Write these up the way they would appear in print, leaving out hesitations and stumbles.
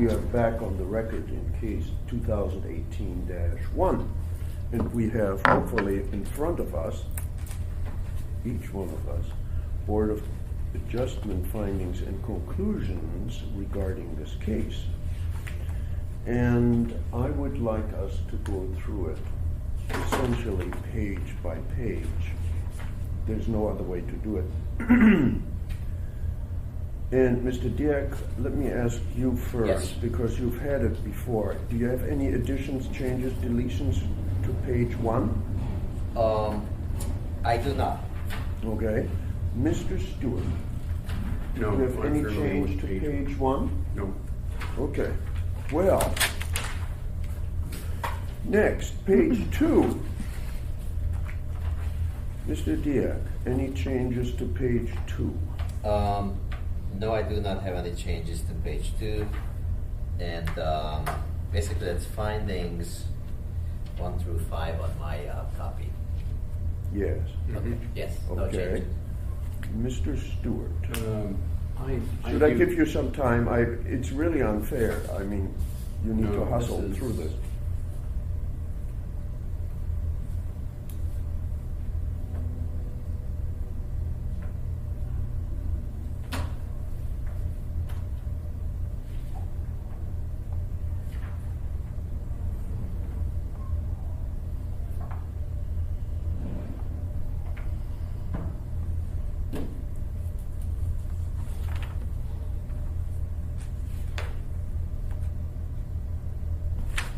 we are back on the record in case 2018-1. And we have, hopefully, in front of us, each one of us, Board of Adjustment findings and conclusions regarding this case. And I would like us to go through it essentially page by page. There's no other way to do it. And Mr. Dieck, let me ask you first, Yes. because you've had it before. Do you have any additions, changes, deletions to page 1? I do not. Okay. Mr. Stewart, No. do you have any I'm change to page 1? No. Okay. Well, next, page 2. Mr. Dieck, any changes to page 2? No, I do not have any changes to page 2. And basically, that's findings 1 through 5 on my copy. Yes. Okay. Yes, no Okay. changes. Mr. Stewart, should I I do- give you some time? It's really unfair. I mean, you need No, to hustle this is- through this.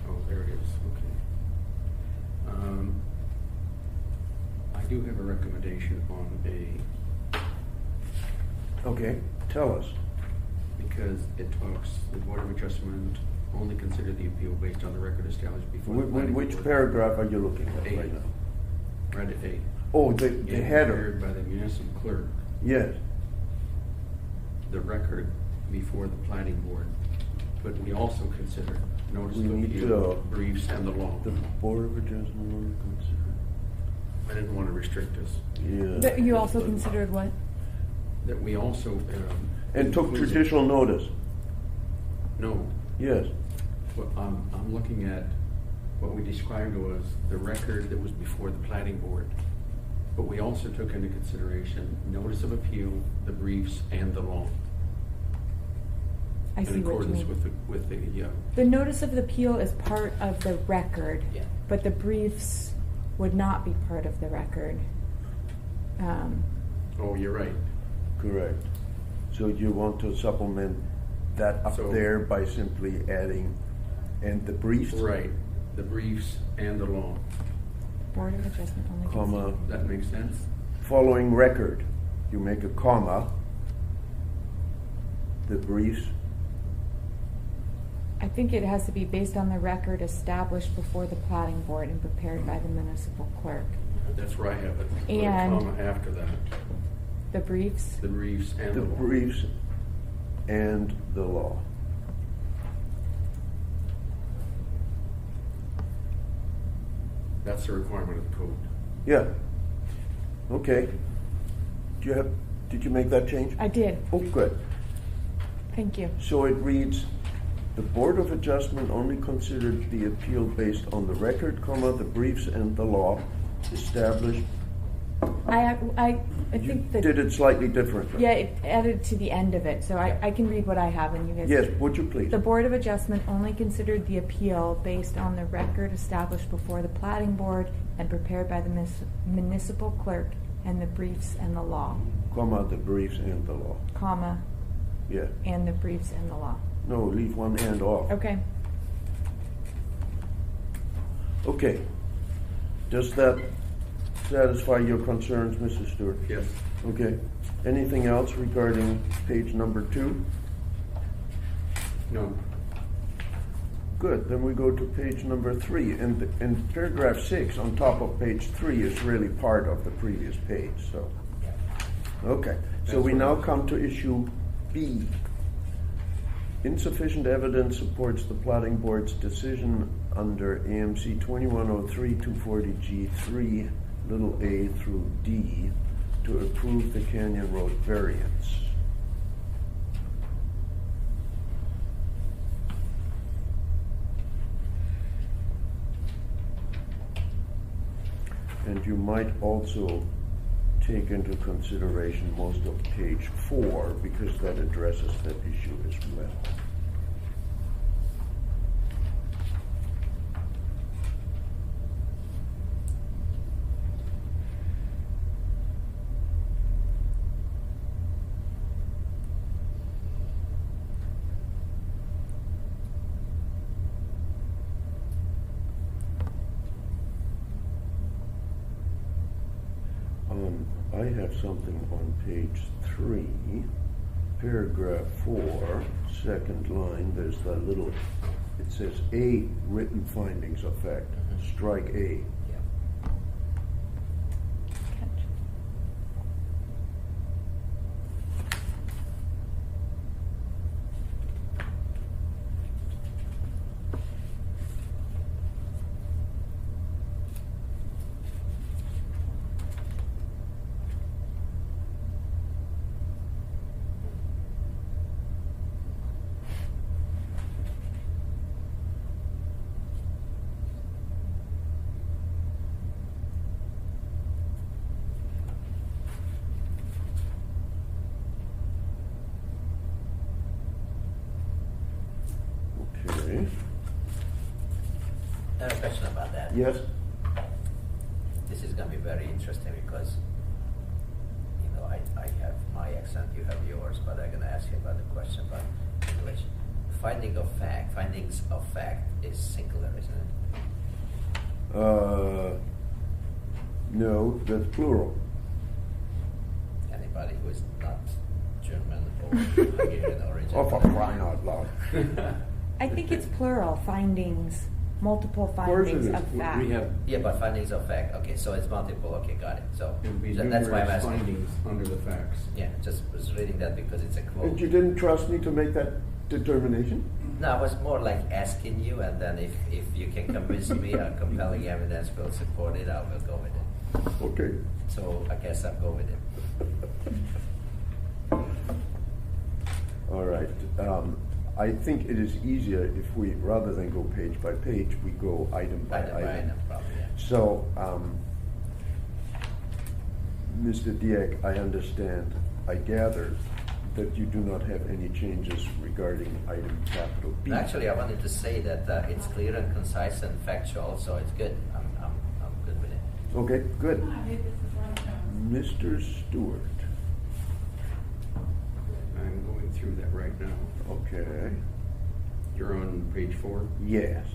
Oh, there it is, okay. I do have a recommendation on A, Okay, tell us. because it talks, the Board of Adjustment only consider the appeal based on the record established before the planning Which board. paragraph are you looking at A. right now? Right at A. Oh, the And header. prepared by the municipal clerk, Yes. the record before the planning board. But we also consider notice We of need appeal, to- briefs, and the law. The Board of Adjustment will consider. I didn't want to restrict us. Yeah. But you also considered what? That we also. And took included- judicial notice. No, Yes. but I'm looking at what we described was the record that was before the planning board. But we also took into consideration notice of appeal, the briefs, and the law. I see In what you accordance mean. with the The notice of appeal is part of the record, Yeah. but the briefs would not be part of the record. oh, you're right. Correct. So you want to supplement that up So- there by simply adding, and the briefs? Right, the briefs and the law. Board of Adjustment only. Comma, That makes sense? following record. You make a comma. The briefs, I think it has to be based on the record established before the planning board and prepared by the municipal clerk. That's where I have it. Put a And- comma after that, The briefs, the briefs and the the law. briefs, and the law. That's the requirement of the code. Yeah. Okay. Did you make that change? I did, Oh, good. thank you. So it reads, the Board of Adjustment only considered the appeal based on the record, comma, the briefs and the law established. I You think that, did it slightly differently. yeah, it added to the end of it, so I can read what I have and you guys. Yes, would you please? The Board of Adjustment only considered the appeal based on the record established before the planning board and prepared by the municipal clerk and the briefs and the law, Comma, the briefs and the law. comma, Yeah. and the briefs and the law. No, leave one and off. Okay. Okay. Does that satisfy your concerns, Mrs. Stewart? Yes. Okay. Anything else regarding page number 2? No. Good, then we go to page number 3, and paragraph 6 on top of page 3 is really part of the previous page, so. Okay, so we now come to issue B. Insufficient evidence supports the Planning Board's decision under AMC 2103 240G3, little a through D, to approve the Canyon Road variance. And you might also take into consideration most of page 4, because that addresses that issue as well. I have something on page 3, paragraph 4, second line. There's that little, it says A, written findings of fact. Strike A. Yeah. Catch. Okay. I have a question about that. Yes? This is going to be very interesting because, you know, I have my accent, you have yours, but I'm going to ask you about the question about English. Findings of fact is singular, isn't it? No, that's plural. Anybody who is not German or Hungarian origin. Oh, for crying out loud. I think it's plural, findings, multiple course it findings is. of fact. We have, Yeah, but findings of fact. Okay, so it's multiple. Okay, got it. So it would be that's why I'm numerous asking. findings under the facts. Yeah, just was reading that because it's a quote. And you didn't trust me to make that determination? No, I was more like asking you, and then if you can convince me, compelling evidence will support it, I will go with it. Okay. So I guess I'll go with it. All right. I think it is easier if we, rather than go page by page, we go item by item. Probably, yeah. So, Mr. Dieck, I understand, I gather that you do not have any changes regarding item capital B. Actually, I wanted to say that it's clear and concise and factual, so it's good. I'm good with it. Okay, good. Mr. Stewart. I'm going through that right now. Okay. You're on page 4? Yes.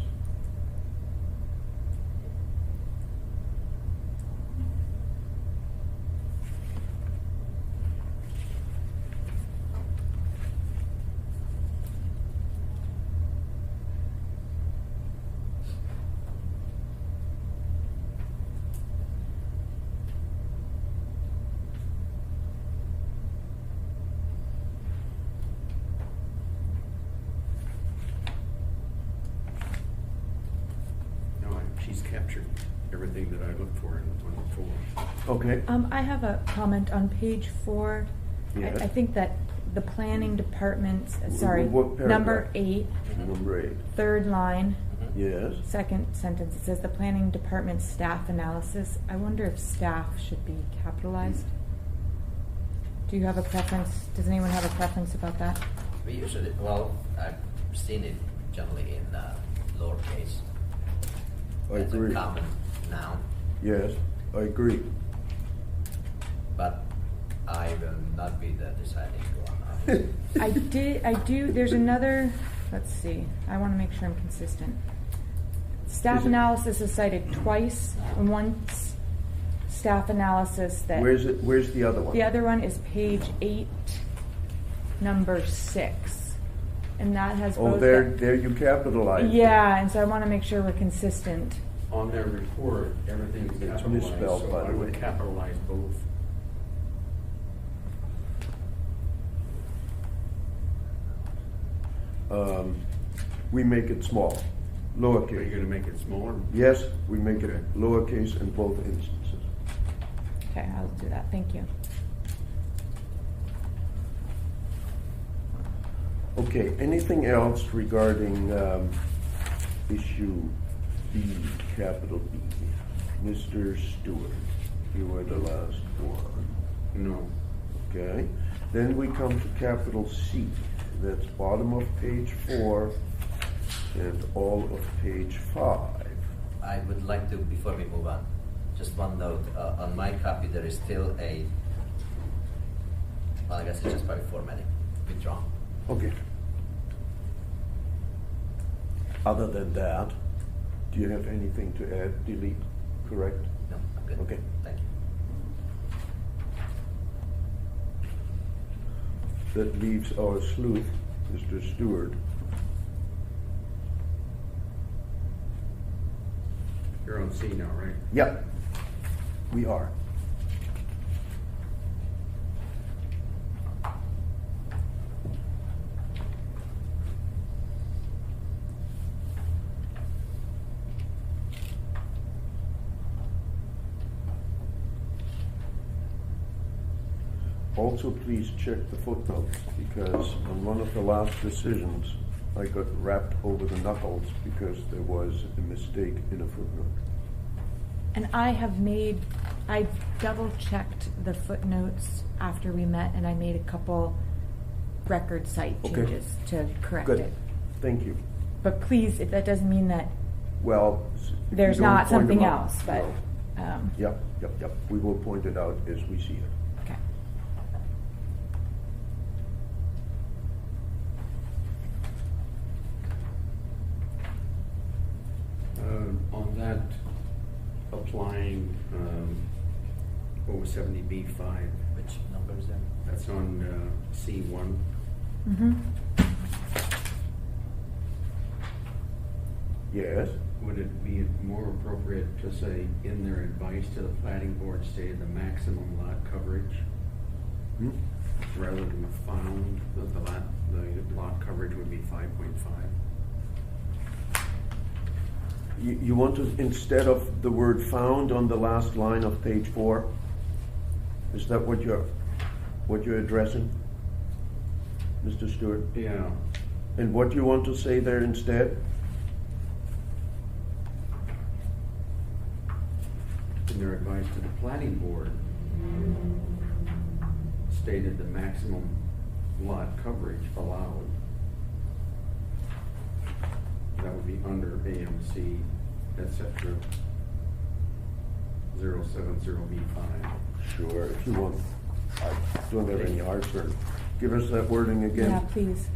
She's captured everything that I looked for in 4. Okay. I have a comment on page 4. Yes. I think that the planning department's, What paragraph? number 8, Number 8. third line, Yes. second sentence, it says the planning department staff analysis. I wonder if staff should be capitalized. Do you have a preference? Does anyone have a preference about that? We usually, well, I've seen it generally in lowercase. I As agree. a common noun, Yes, I agree. but I will not be the deciding one. I do, there's another, let's see, I want to make sure I'm consistent. Staff Is it- analysis is cited twice, and once staff analysis that. Where's it? Where's the other one? The other one is page 8, number 6. And that has both. Oh, there you capitalized. Yeah, and so I want to make sure we're consistent. On their report, everything is It's capitalized, misspelled, so by I the would way. capitalize both. We make it small, Are you lowercase. gonna make it smaller? Yes, we make Okay. it lowercase in both instances. Okay, I'll do that. Thank you. Okay, anything else regarding issue B, capital B? Mr. Stewart, you were the last one. No. Okay. Then we come to capital C. That's bottom of page 4 and all of page 5. I would like to, before we move on, just one note. On my copy, there is still a, well, I guess it's just probably formatting, withdrawn. Okay. Other than that, do you have anything to add, delete, correct? No, I'm good. Okay. Thank you. That leaves our sleuth, Mr. Stewart. You're on C now, right? Yep, we are. Also, please check the footnotes, because on one of the last decisions, I got wrapped over the knuckles because there was a mistake in a footnote. And I double-checked the footnotes after we met, and I made a couple record site Okay. changes to correct Good, it. thank you. But please, if that doesn't mean that Well, if you there's don't not point something them out, else, but, no. Yep. We will point it out as we see it. okay. On that, applying, what was 70B5, Which number is that? that's on C1. Mm-hmm. Yes? Would it be more appropriate to say, in their advice to the planning board stated the maximum lot coverage, Hmm? rather than found, that the lot coverage would be 5.5? You want to, instead of the word found on the last line of page 4? Is that what you're addressing, Mr. Stewart? Yeah. And what you want to say there instead? In their advice to the planning board, stated the maximum lot coverage allowed. That would be under AMC, etc. 070B5. Sure, if you want. I don't have any heartburn. Give us that wording again. Yeah, please.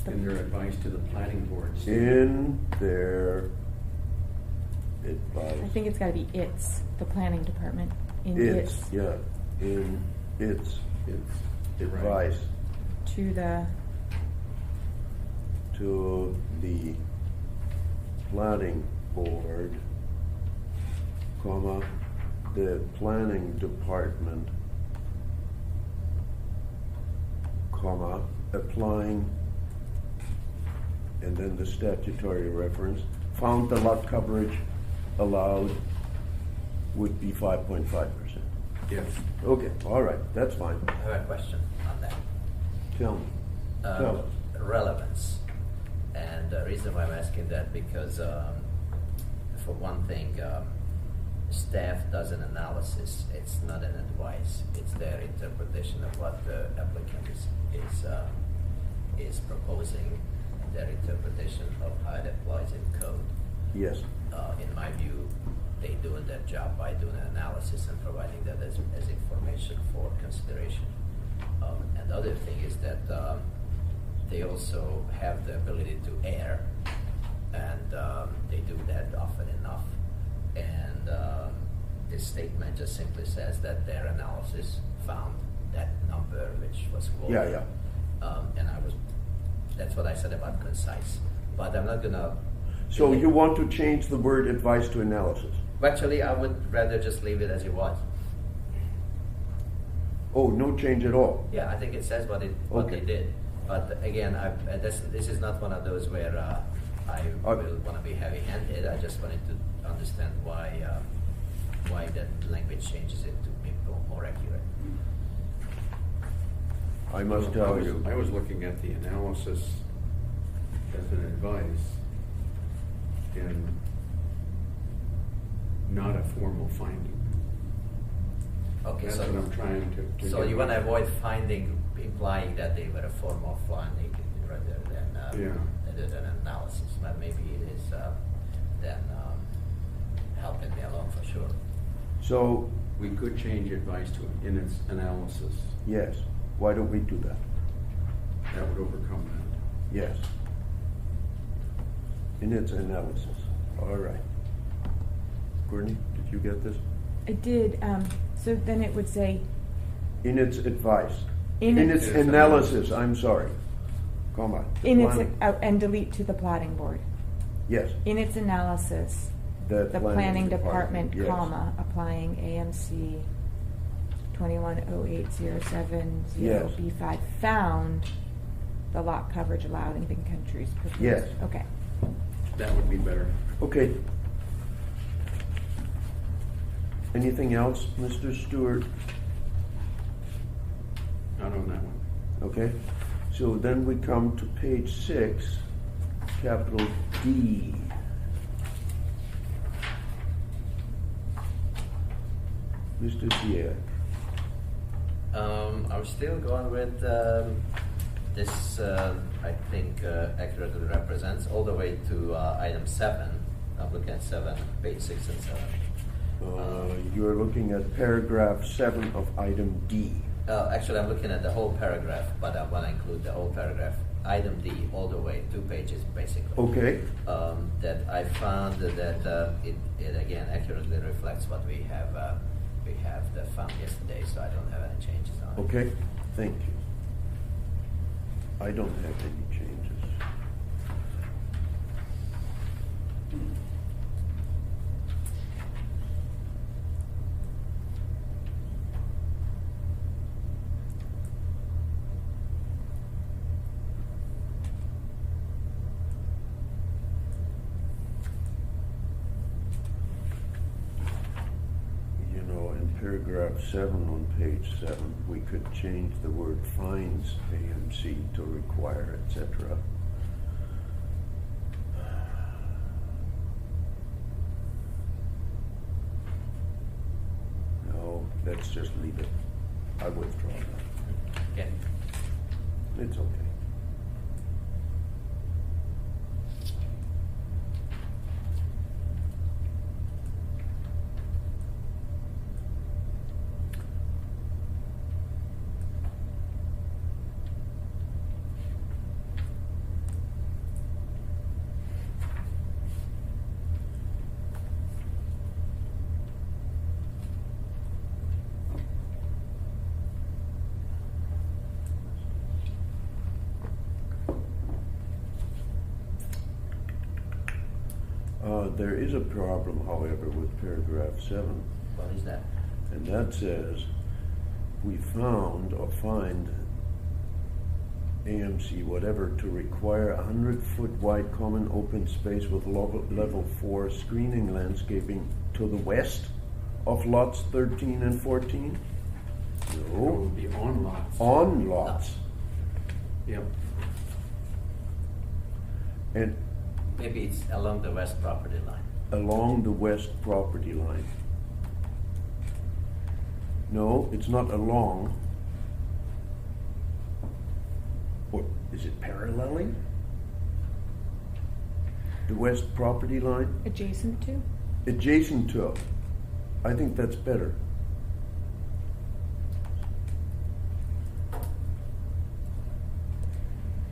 In their advice to the planning board. stated- In their advice. I think it's gotta be the planning department, in its, Yeah, in its Right. advice to the, to the planning board, comma, the planning department, comma, applying, and then the statutory reference, found the lot coverage allowed would be 5.5%. Yes. Okay, all right, that's fine. I have a question on that. Tell me. Tell us. Relevance. And the reason why I'm asking that, because for one thing, staff does an analysis. It's not an advice. It's their interpretation of what the applicant is proposing, their interpretation of how it applies in code. Yes. In my view, they doing their job by doing an analysis and providing that as information for consideration. And the other thing is that they also have the ability to err, and they do that often enough. And this statement just simply says that their analysis found that number which was quoted. Yeah. And that's what I said about concise. But I'm not gonna. So you want to change the word advice to analysis? Actually, I would rather just leave it as it was. Oh, no change at all? Yeah, I think it says what Okay. they did. But again, this is not one of those where I will want to be heavy-handed. I just wanted to understand why that language changes it to be more accurate. I must tell you. I was looking at the analysis as an advice, and not a formal finding. Okay, That's so what I'm trying to so get you want to at. avoid finding implying that they were a formal finding rather than an analysis, but maybe it is then helping me along for sure. So, We could change advice to in its analysis. yes, why don't we do that? That would overcome that. Yes. In its analysis. All right. Courtney, did you get this? I did, so then it would say, In its advice. In its its analysis, I'm sorry. Comma. the in its, planning- and delete to the plating board. Yes. In its analysis, The the planning department, yes. comma, applying AMC 210807 Yes. B5 found the lot coverage allowed in Big Country's proposed. Yes. Okay. That would be better. Okay. Anything else, Mr. Stewart? Not on that one. Okay. So then we come to page 6, capital D. Mr. Diak. I'm still going with this. I think accurately represents all the way to item 7. I'm looking at 7, page 6 and 7. You're looking at paragraph 7 of item D. Actually, I'm looking at the whole paragraph, but I want to include the whole paragraph. Item D, all the way, 2 pages basically. Okay. That I found that it again accurately reflects what we have found yesterday, so I don't have any changes on it. Okay. Thank you. I don't have any changes. You know, in paragraph 7 on page 7, we could change the word finds AMC to require, etc. No, let's just leave it. I withdraw that. Okay. It's okay. There is a problem, however, with paragraph 7, What is that? and that says, we found or find AMC whatever to require 100-foot wide common open space with level 4 screening landscaping to the west of lots 13 and 14? It No. would be on lots. On lots. Yep. And Maybe it's along the west property line. along the west property line. No, it's not along. Or is it paralleling? The west property line? Adjacent to? Adjacent to. I think that's better.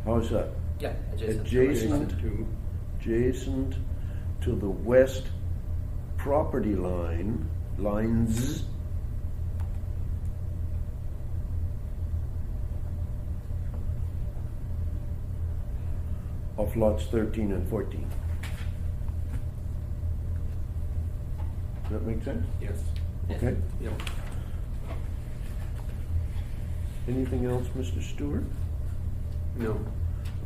How's that? Yeah, adjacent. Adjacent. To Adjacent to the west property lines of lots 13 and 14. Does that make sense? yes. Yes. Okay. Yep. Anything else, Mr. Stewart? No.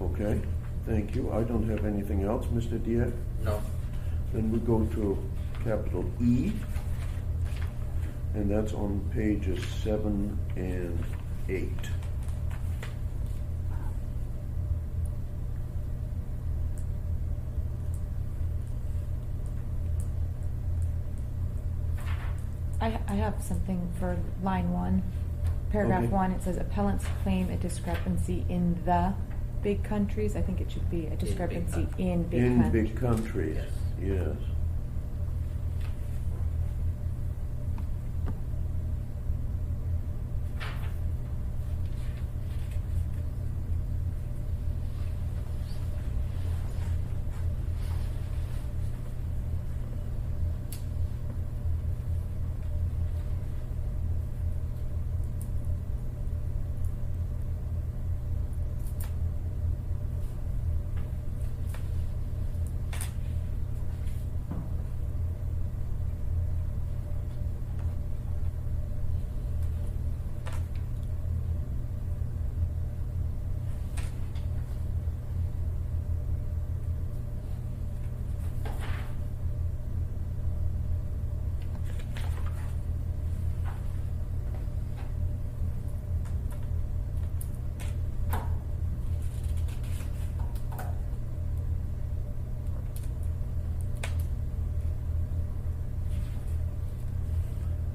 Okay, thank you. I don't have anything else, Mr. Diaz. No. Then we go to capital E, and that's on pages 7 and 8. I have something for line 1. Paragraph Okay. 1, it says appellants claim a discrepancy in the big countries. I think it should be a discrepancy in big In countries. big countries, Yes. yes.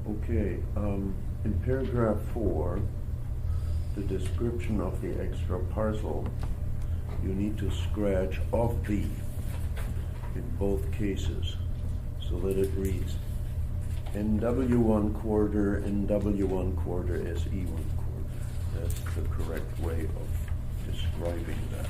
Okay, in paragraph 4, the description of the extra parcel, you need to scratch of the in both cases so that it reads NW1 quarter, NW1 quarter, SE1 quarter. That's the correct way of describing that.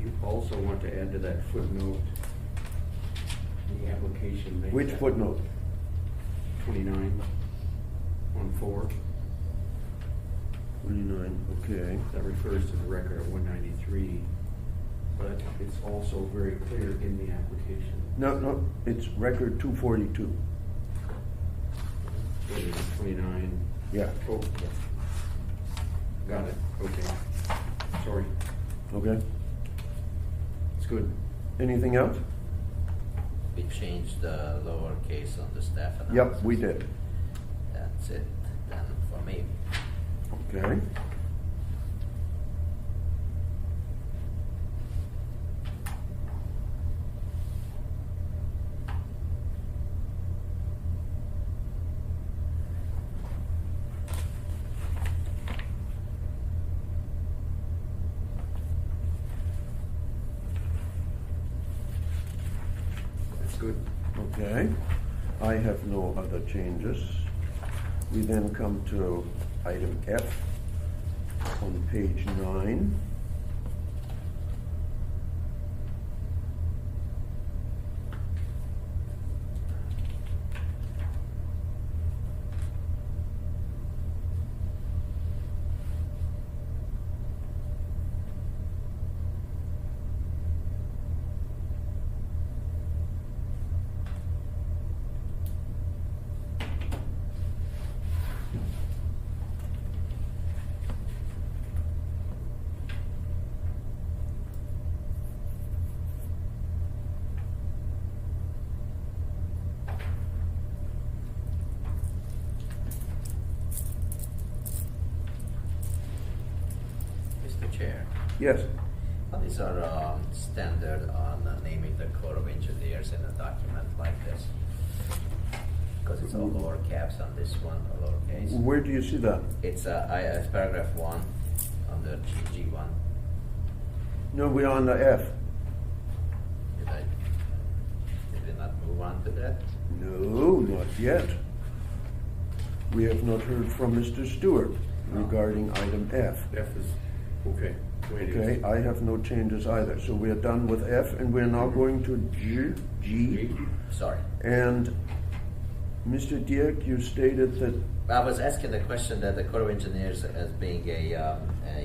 You also want to add to that footnote, the application. made Which that footnote? 29 on 4. 29, okay. That refers to the record of 193, but it's also very clear in the application. No, it's record 242. Whether it's 29. Yeah, Oh, got it, okay. Sorry, okay. it's good. Anything else? We changed the lowercase on the staff analysis. Yep, we did. That's it then for me. Okay. That's good. Okay. I have no other changes. We then come to item F on page 9. Mr. Chair, Yes. what is our standard on naming the Corps of Engineers in a document like this? Because it's all lower caps on this one, or lowercase. Where do you see that? It's paragraph 1 under G1. No, we're on the F. Did we not move on to that? No, not yet. We have not heard from Mr. Stewart regarding item F. F is, okay, the way it is. Okay, I have no changes either. So we are done with F, and we're now going to G. Sorry. And Mr. Dieck, you stated that, I was asking the question that the Corps of Engineers as being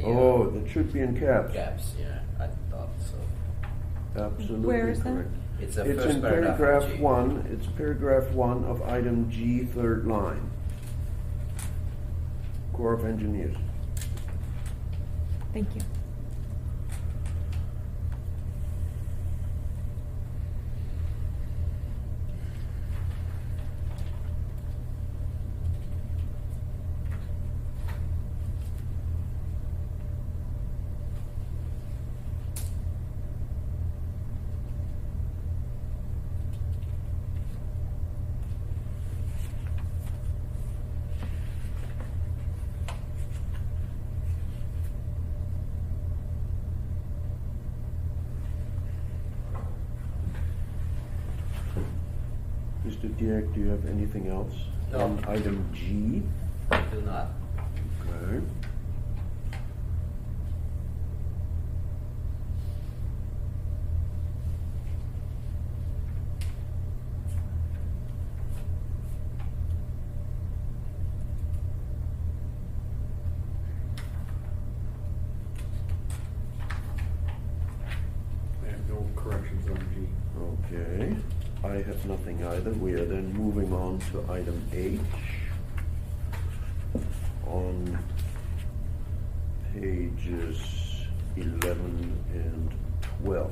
oh, that should be in caps. caps, yeah, I thought so. Absolutely Where is that? correct. It's the It's first in paragraph of paragraph G. 1, it's paragraph 1 of item G, third line. Corps of Engineers. Thank you. Mr. Dierk, do you have anything else? No. On item G? I do not. Okay. I have no corrections on G. Okay, I have nothing either. We are then moving on to item H on pages 11 and 12.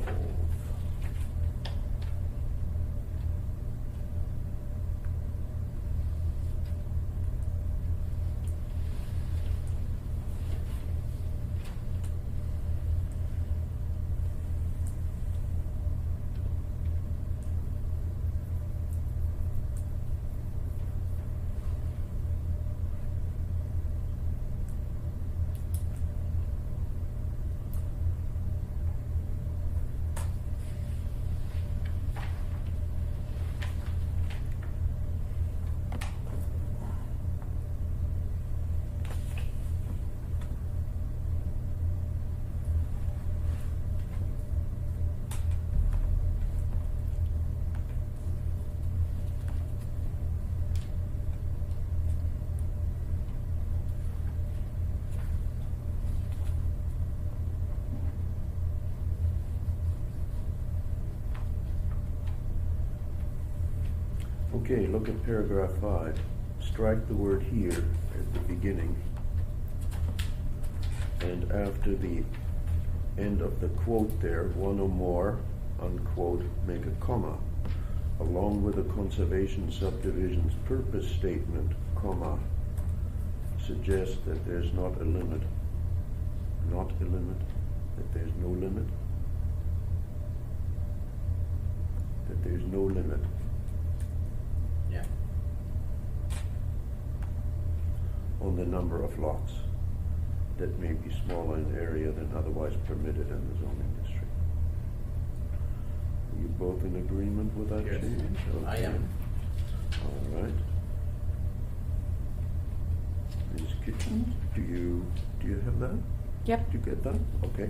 Okay, look at paragraph 5. Strike the word here at the beginning. And after the end of the quote there, one or more, unquote, make a comma. Along with the conservation subdivision's purpose statement, comma, suggest that there's not a limit. Not a limit, that there's no limit. That there's no limit. Yeah. On the number of lots that may be smaller in area than otherwise permitted in the zoning district. Are you both in agreement with that Yes. change? I Okay. am. All right. Ms. Kitchen, do you have that? Yep. Did you get that? Okay.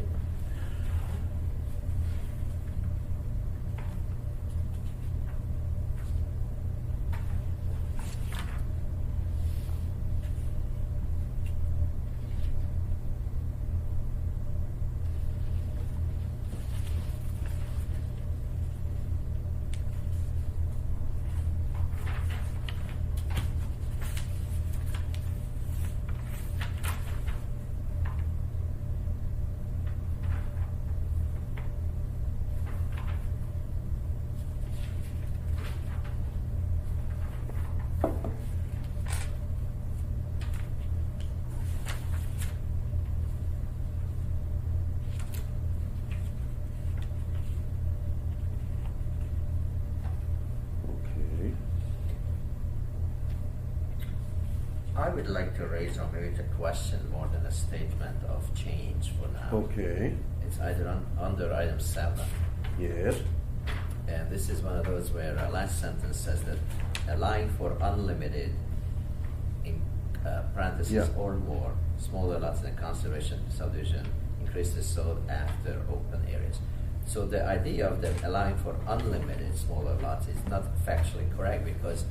Okay. I would like to raise or maybe it's a question more than a statement of change for now. Okay. It's either under item 7. Yes. And this is one of those where a last sentence says that allowing for unlimited, in parentheses, Yeah. or more, smaller lots in a conservation subdivision increases sold after open areas. So the idea of that allowing for unlimited smaller lots is not factually correct because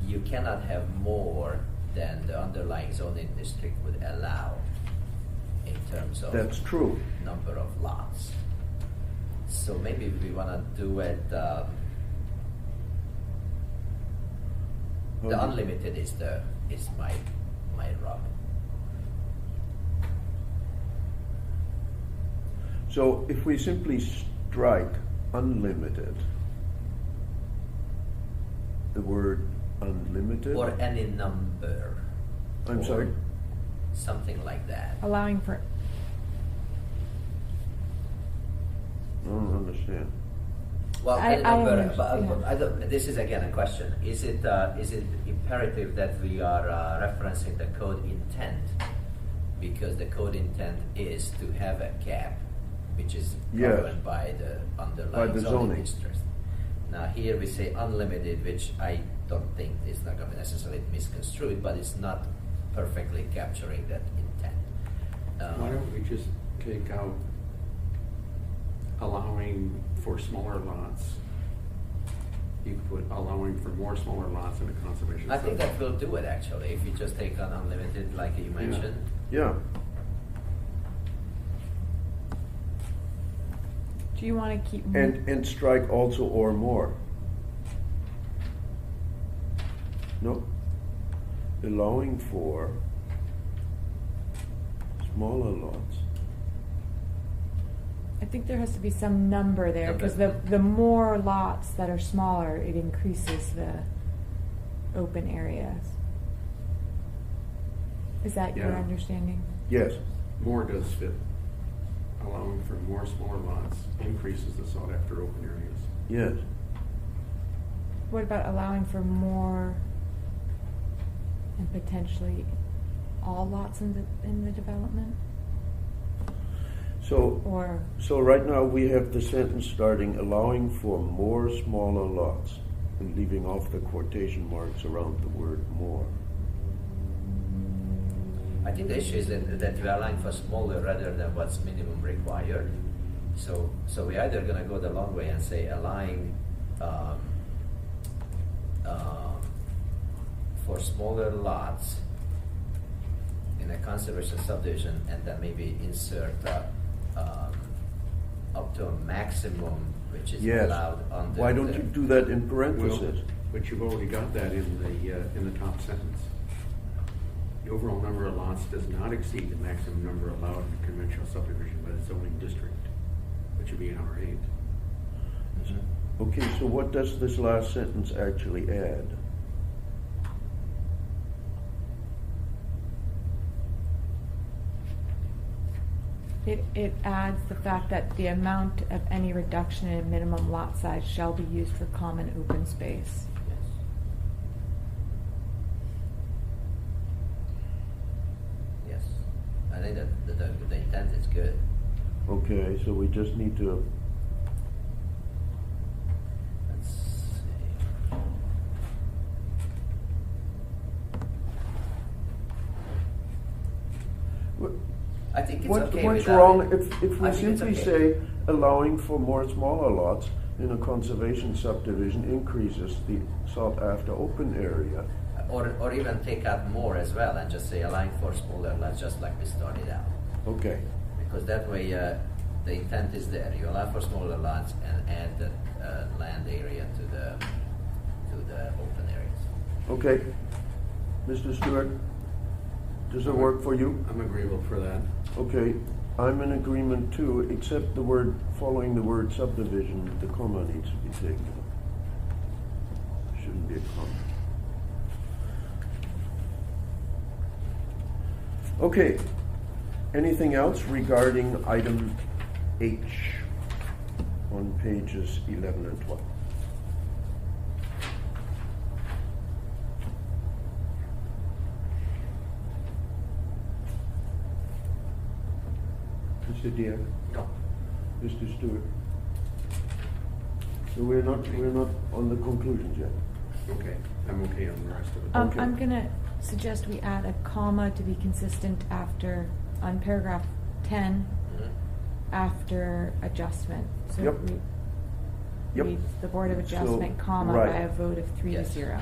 you cannot have more than the underlying zoning district would allow in terms of That's true. number of lots. So maybe we wanna do it, the unlimited is my rub. So if we simply strike unlimited, the word unlimited. Or any number. I'm or sorry? Something like that. Allowing for, I don't understand. Well, I any number, understand, but yeah. I don't, this is again a question. Is it imperative that we are referencing the code intent? Because the code intent is to have a cap, which is Yes. governed by the underlying By the zoning zoning. district. Now here we say unlimited, which I don't think is not going to be necessarily misconstrued, but it's not perfectly capturing that intent. Why don't we just take out allowing for smaller lots? You could put allowing for more smaller lots in a conservation. I think that subdivision. will do it actually, if you just take on unlimited like you mentioned. Yeah. do you want to keep? And strike also or more. No. Allowing for smaller lots. I think there has to be some number there, because Okay. the more lots that are smaller, it increases the open areas. Is that your Yeah. understanding? Yes. More does fit. Allowing for more smaller lots increases the sought after open areas. Yes. What about allowing for more and potentially all lots in the development? So Or, right now we have the sentence starting allowing for more smaller lots and leaving off the quotation marks around the word more. I think the issue is that we're allowing for smaller rather than what's minimum required. So we're either going to go the long way and say allowing for smaller lots in a conservation subdivision, and then maybe insert up to a maximum which is Yes. allowed under. Why don't the- you do that in Well, parentheses? but you've already got that in the top sentence. The overall number of lots does not exceed the maximum number allowed in a conventional subdivision by the zoning district, which would be an R8. Mhm. Okay, so what does this last sentence actually add? it adds the fact that the amount of any reduction in minimum lot size shall be used for common open space. Yes. Yes. I think that the intent is good. Okay, so we just need to, Let's see. I think it's okay what's without wrong it. if we I think it's simply okay. say allowing for more smaller lots in a conservation subdivision increases the sought after open area? Or even take out more as well and just say allowing for smaller lots, just like we started out. Okay, Because that way, the intent is there. You allow for smaller lots and add the land area to the open areas. okay. Mr. Stewart, does it work for you? I'm agreeable for that. Okay, I'm in agreement too, except the word, following the word subdivision, the comma needs to be taken out. Shouldn't be a comma. Okay, anything else regarding item H on pages 11 and 12? Mr. Diaz? No. Mr. Stewart? So we're not on the conclusions yet. Okay, I'm okay on the rest of it. Okay. I'm gonna suggest we add a comma to be consistent after, on paragraph 10, Mhm. after adjustment. So Yep. we Yep. read the Board of So, Adjustment, comma, right. by a vote of 3 to Yes. 0.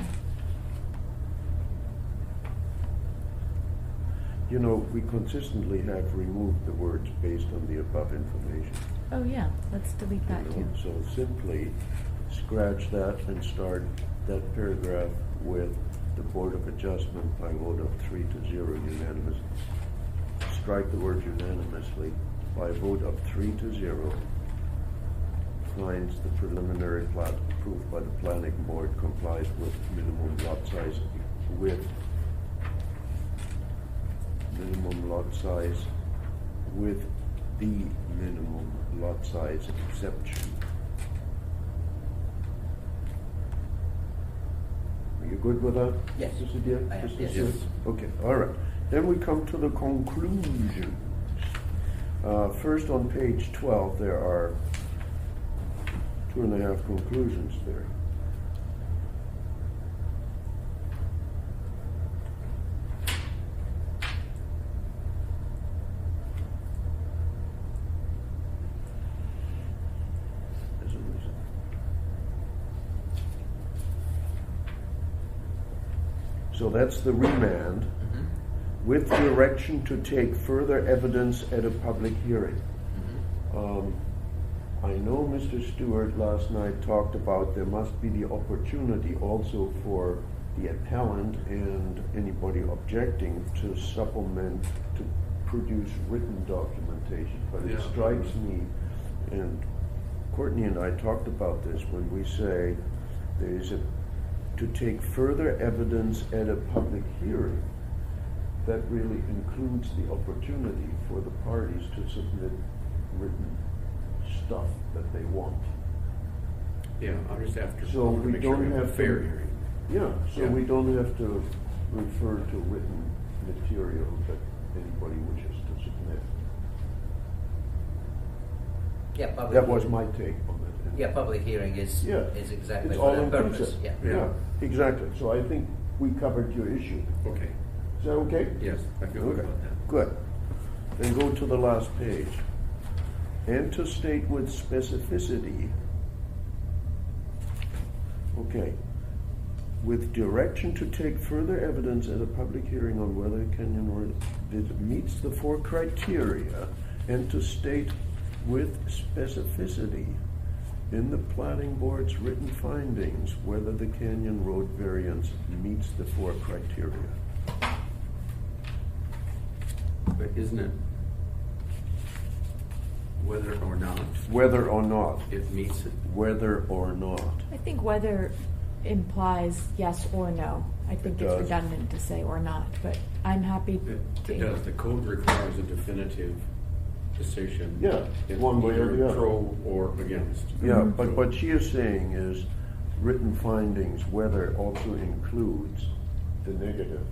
you know, we consistently have removed the words based on the above information. Oh, yeah, let's delete that You know, too. so simply scratch that and start that paragraph with the Board of Adjustment by vote of 3-0 unanimous. Strike the word unanimously by vote of 3-0. Finds the preliminary plat approved by the planning board complies with minimum lot size with the minimum lot size exception. Are you good with that? Yes. Mr. Diak? I am, Mr. yes. Stewart? Okay, all right. Then we come to the conclusions. First on page 12, there are 2.5 conclusions there. So that's the remand, Mm-hmm. with direction to take further evidence at a public hearing. Mm-hmm. I know Mr. Stewart last night talked about there must be the opportunity also for the appellant and anybody objecting to supplement, to produce written documentation. But it Yeah. strikes me, and Courtney and I talked about this, when we say there's to take further evidence at a public hearing, that really includes the opportunity for the parties to submit written stuff that they want. Yeah, I'm just after. So we make sure don't have a have fair to- hearing. Yeah, so Yeah. we don't have to refer to written material that anybody wishes to submit. Yeah, public. That was my take on it. Yeah, public hearing is Yeah. exactly It's for all that purpose. inclusive. Yeah. Yeah. Exactly. So I think we covered your issue. Okay, Is that okay? yes, I feel good Okay, about that. good. Then go to the last page. And to state with specificity. Okay. With direction to take further evidence at a public hearing on whether Kenyon Road meets the 4 criteria, and to state with specificity in the planning board's written findings whether the Canyon Road variance meets the 4 criteria. But isn't it whether or not Whether or not. it meets it? Whether or not. I think whether implies yes or no. I think It it's does. redundant to say or not, but I'm happy to. It does, the code requires a definitive decision. Yeah, It's one way or either the other. Pro or against. Yeah, Mm-hmm. but what she is saying is written findings, whether also includes the negative.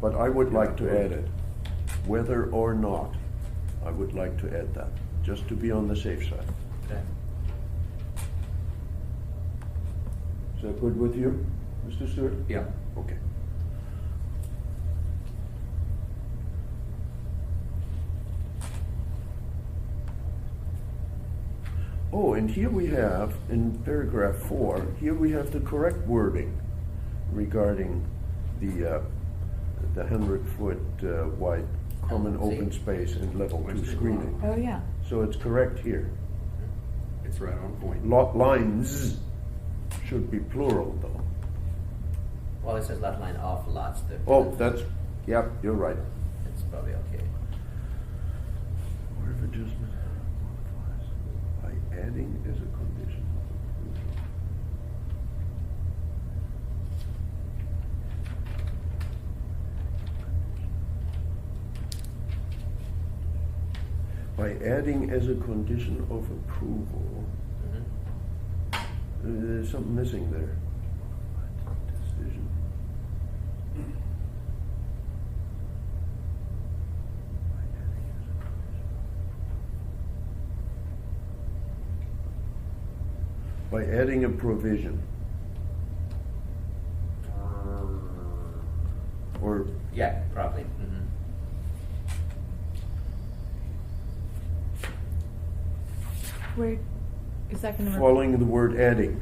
But I would like to add it, whether or not, I would like to add that, just to be on the safe side. Okay. Is that good with you, Mr. Stewart? Yeah, Okay. Oh, and here we have, in paragraph 4, here we have the correct wording regarding the 100-foot wide common See? open space and level 2 Where's the screening. Oh, yeah. So it's correct here. it's right on point. Lot lines should be plural, though. Well, it says lot line of lots. Oh, that's, yep, you're right. It's probably okay. Board of Adjustment modifies by adding as a condition of approval. By adding as a condition of approval, Mhm. there's something missing there. Decision. By adding a provision, or Yeah, probably. Mhm. Where is that going to? following the word adding.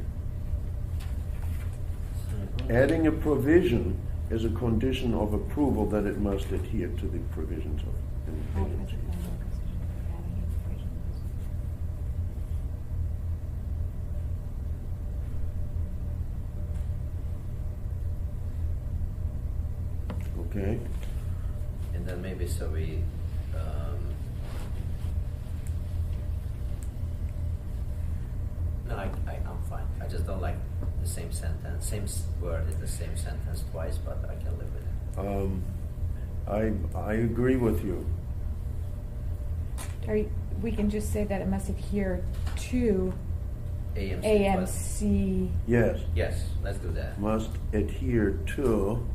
Mhm. Adding a provision as a condition of approval that it must adhere to the provisions of an agency. Okay. And then maybe so we, no, I'm fine. I just don't like the same sentence, word in the same sentence twice, but I can live with it. I agree with you. We can just say that it must adhere to AMC. AMC. Yes, Yes, let's do that. must adhere to,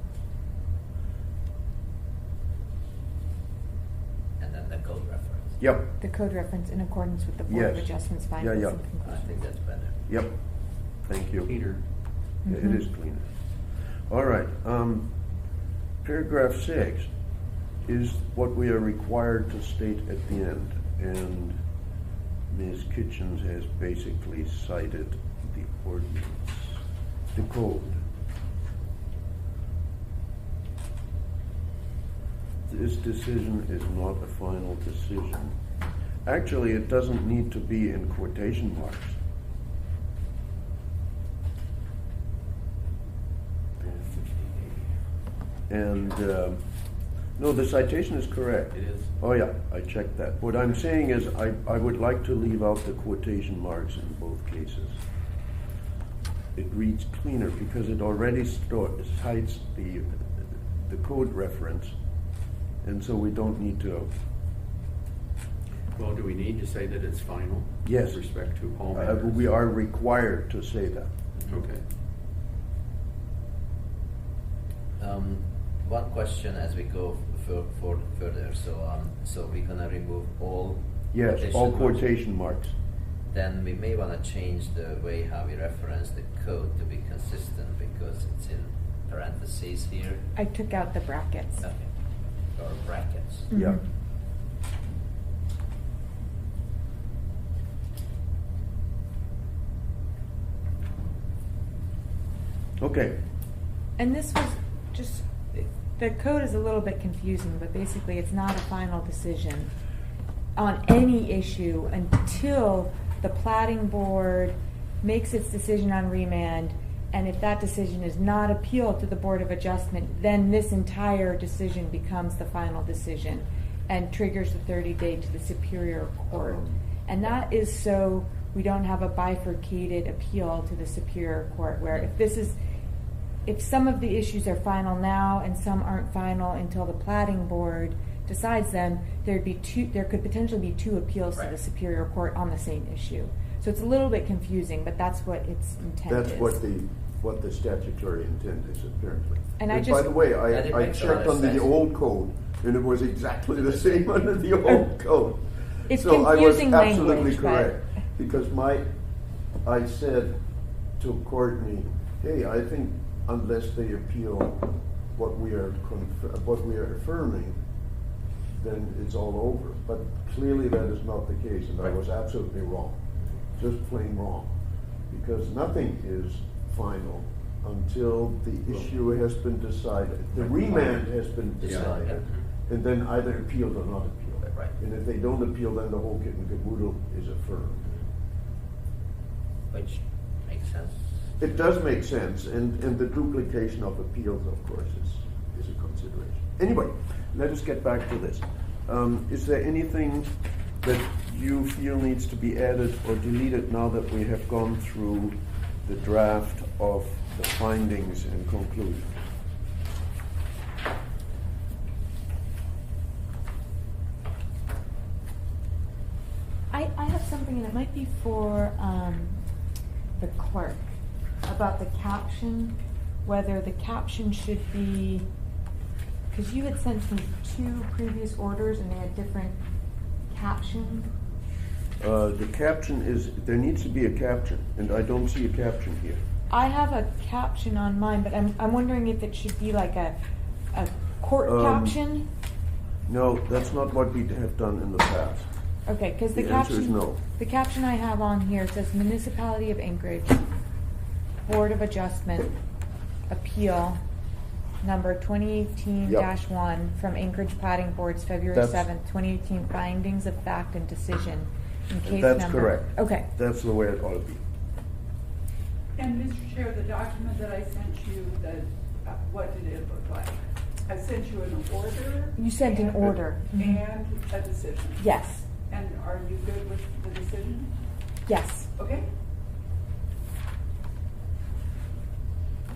And then the code reference. yep, The code reference in accordance with the Board of Yes. Adjustments Yeah, findings yeah. and I conclusions. think that's better. yep. Thank you. Peter, Yeah, it Mhm. is cleaner. All right, paragraph 6 is what we are required to state at the end, and Ms. Kitchens has basically cited the ordinance, the code. This decision is not a final decision. Actually, it doesn't need to be in quotation marks. And, no, the citation is correct. it is. Oh, yeah, I checked that. What I'm saying is I would like to leave out the quotation marks in both cases. It reads cleaner because it already cites the code reference, and so we don't need to. Well, do we need to say that it's final? Yes. With respect to all matters? We are required to say that. Okay. One question as we go further. So we're gonna remove all. Yes, all marks. quotation marks. Then we may want to change the way how we reference the code to be consistent because it's in parentheses here. I took out the brackets. Okay. Or brackets. Yeah. Mhm. Okay. And this was just, the code is a little bit confusing, but basically it's not a final decision on any issue until the plating board makes its decision on remand, and if that decision is not appealed to the Board of Adjustment, then this entire decision becomes the final decision and triggers the 30-day to the Superior Court. And that is so we don't have a bifurcated appeal to the Superior Court, where if some of the issues are final now and some aren't final until the plating board decides them, there could potentially be two appeals to the Right. Superior Court on the same issue. So it's a little bit confusing, but that's what its intent is. That's what the statutory intent is, apparently. And I by just- the way, And it I makes a lot checked of under the sense. old code, and it was exactly the same under the old code. It's So confusing I was absolutely language, but- correct, because I said to Courtney, hey, I think unless they appeal what we are affirming, then it's all over. But clearly that is not the case, and I was absolutely wrong, just plain wrong. Because nothing is final until the issue has been decided. The remand has been decided, Yeah. and then either appealed or not appealed. Right. And if they don't appeal, then the whole kit and caboodle is affirmed. Which makes sense. It does make sense, and the duplication of appeals, of course, is a consideration. Anyway, let us get back to this. Is there anything that you feel needs to be added or deleted now that we have gone through the draft of the findings and conclusions? I have something, and it might be for the clerk, about the caption, whether the caption should be, because you had sent me 2 previous orders and they had different caption. The caption is, there needs to be a caption, and I don't see a caption here. I have a caption on mine, but I'm wondering if it should be like a court caption? No, that's not what we have done in the past. Okay, because the The answer is caption, no. the caption I have on here says Municipality of Anchorage, Board of Adjustment, Appeal, number 2018-1 from Anchorage Plating Board's February That's- 7th, 2018 findings of fact and decision in case That's number. correct. Okay. That's the way it ought to be. And Mr. Chair, the document that I sent you, what did it look like? I sent you an order. You sent an and- order. Mhm. And a decision. Yes. And are you good with the decision? Yes. Okay?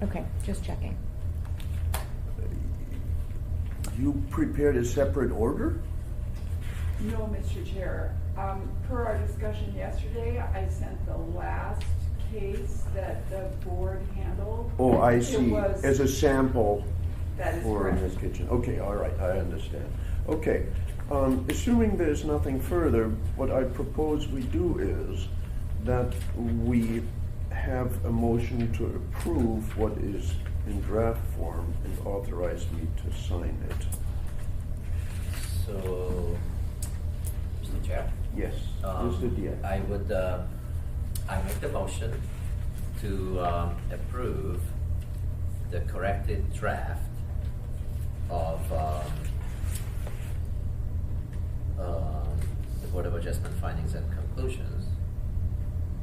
Okay, just checking. You prepared a separate order? No, Mr. Chair. Per our discussion yesterday, I sent the last case that the board handled. Oh, I It see, was- as a sample That is for correct. this kitchen. Okay, all right, I understand. Okay, assuming there's nothing further, what I propose we do is that we have a motion to approve what is in draft form and authorize me to sign it. So, Mr. Chair? Yes, Mr. Diaz. I would, I make the motion to approve the corrected draft of the Board of Adjustment findings and conclusions,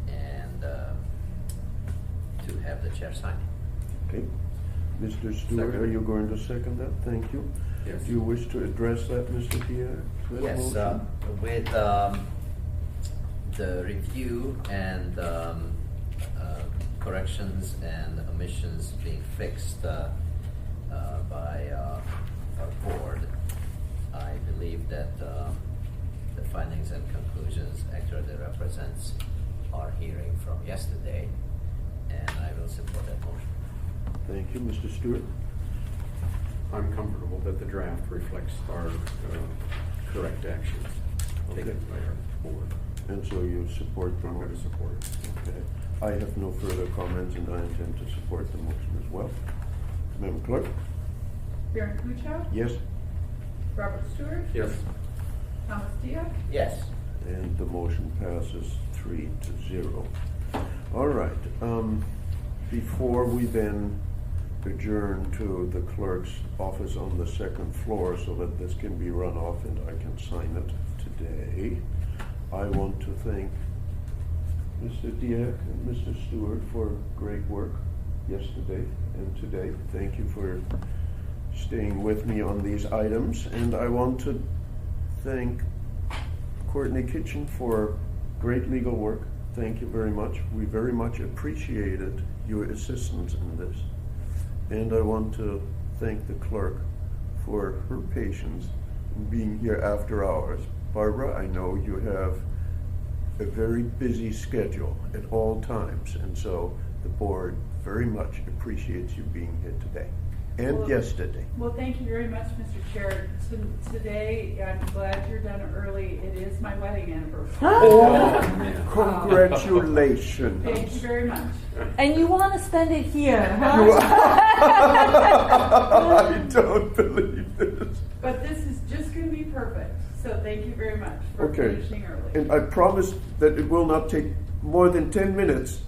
and to have the chair sign it. Okay. Mr. Stewart, Second. are you going to second that? Thank you. Yes. Do you wish to address that, Mr. Diaz? that Yes, motion? with the review and corrections and omissions being fixed by our board, I believe that the findings and conclusions accurately represents our hearing from yesterday, and I will support that motion. Thank you, Mr. Stewart. I'm comfortable that the draft reflects our correct actions taken Okay. by our board. And so you support the I'm going to motion? support it. Okay. I have no further comments, and I intend to support the motion as well. Madam Clerk? Baron Kuchar, Yes? Robert Stewart, Yes. Thomas Diak, Yes. And the motion passes 3-0. All right. Before we then adjourn to the clerk's office on the second floor so that this can be run off and I can sign it today, I want to thank Mr. Diak and Mr. Stewart for great work yesterday and today. Thank you for staying with me on these items. And I want to thank Courtney Kitchen for great legal work. Thank you very much. We very much appreciated your assistance in this. And I want to thank the clerk for her patience in being here after hours. Barbara, I know you have a very busy schedule at all times, and so the board very much appreciates you being here today and Well- yesterday. Well, thank you very much, Mr. Chair. Today, I'm glad you're done early. It is my wedding anniversary. Oh, man. congratulations. Thank you very much. And you want to spend it here, You huh? I don't believe this. But this is just going to be perfect. So thank you very much for Okay. finishing early. And I promise that it will not take more than 10 minutes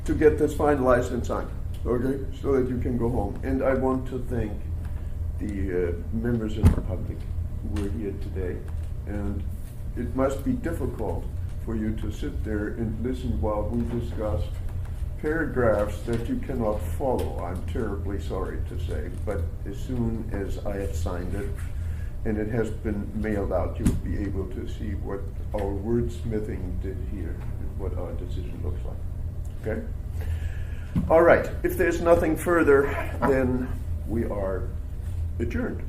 to get this finalized and signed, okay? So that you can go home. And I want to thank the members of the public who were here today. And it must be difficult for you to sit there and listen while we discuss paragraphs that you cannot follow. I'm terribly sorry to say, but as soon as I have signed it and it has been mailed out, you'll be able to see what our wordsmithing did here and what our decision looks like. Okay? All right. If there's nothing further, then we are adjourned.